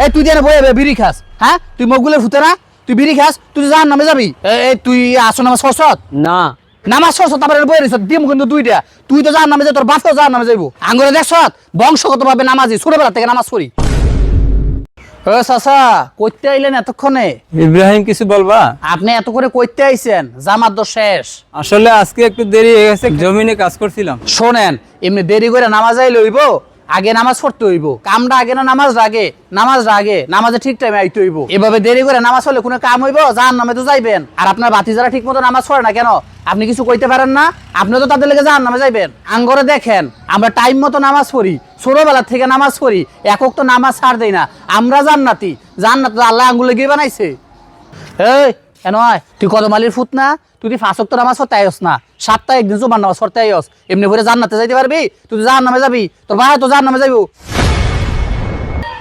এই তুই যেন বয়ে বিড়ি খাস, হ্যাঁ তুই মগুলের ফুতে না, তুই বিড়ি খাস, তুই জাহান নামে যাবি। এই তুই আসো নামাজ পড়ছত না নামাজ পড়ছত তারপরে বয়ে রইছত দিম কিন্তু দুইটা, তুই তো জাহান নামে যাই, তোর বাপও জাহান নামে যাইবো। আঙ্গুরে দেখছত বংশগত ভাবে নামাজি, ছোটবেলা থেকে নামাজ পড়ি। ও চাচা কইতে আইলেন এতক্ষণে? ইব্রাহিম কিছু বলবা? আপনি এত করে কইতে আইছেন, জামাত তো শেষ। আসলে আজকে একটু দেরি হয়ে গেছে, জমিনে কাজ করছিলাম। শোনেন, এমনি দেরি করে নামাজ আইলে হইব, আগে নামাজ পড়তে হইব। কামটা আগে না নামাজ আগে? নামাজ আগে, নামাজে ঠিক টাইমে আইতে হইব। এভাবে দেরি করে নামাজ হলে কোনো কাম হইব? জাহান নামে তো যাইবেন। আর আপনার বাতিজারা ঠিক মতো নামাজ পড়ে না কেন? আপনি কিছু কইতে পারেন না? আপনি তো তাদের লেগে জাহান নামে যাইবেন। আঙ্গরে দেখেন আমরা টাইম মতো নামাজ পড়ি, ছোটবেলা থেকে নামাজ পড়ি, একক তো নামাজ ছাড় দেই না। আমরা জান্নাতি, জান্নাত তো আল্লাহ আঙ্গুলে গিয়ে বানাইছে। এই নয়, তুই কদম আলীর ফুট না, তুই ফাঁসক তো নামাজ পড়তে আইস না, সপ্তাহে একদিন জুমার নামাজ পড়তে আইস, এমনি করে জান্নাতে যাইতে পারবি? তুই জাহান নামে যাবি, তোর ভাই তো জাহান নামে যাইব।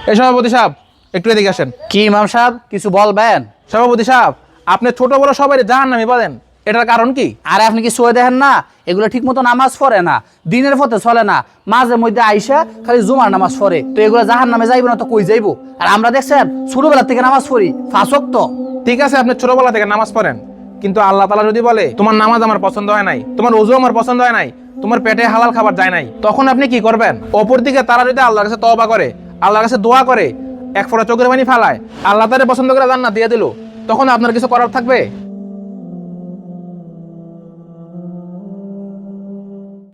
এই সভাপতি সাহেব একটু এদিকে আসেন। কি ইমাম সাহেব কিছু বলবেন? সভাপতি সাহেব, আপনি ছোট বড় সবাই জাহান্নামী বলেন, এটার কারণ কি? আরে আপনি কি সয়ে দেখেন না, এগুলো ঠিক মতো নামাজ পড়ে না, দিনের পথে চলে না, মাঝে মধ্যে আইসা খালি জুমার নামাজ পড়ে, তো এগুলো জাহান নামে যাইব না তো কই যাইব? আর আমরা দেখছেন ছোটবেলা থেকে নামাজ পড়ি, ফাঁসক তো। ঠিক আছে আপনি ছোটবেলা থেকে নামাজ পড়েন, কিন্তু আল্লাহ তাআলা যদি বলে তোমার নামাজ আমার পছন্দ হয় নাই, তোমার ওযু আমার পছন্দ হয় নাই, তোমার পেটে হালাল খাবার যায় নাই, তখন আপনি কি করবেন? অপরদিকে তারা যদি আল্লাহর কাছে তওবা করে, আল্লাহর কাছে দোয়া করে, এক ফোঁটা চোখের পানি ফালায়, আল্লাহ তাআলা পছন্দ করে জান্নাত দিয়ে দিল, তখন আপনার কিছু করার থাকবে?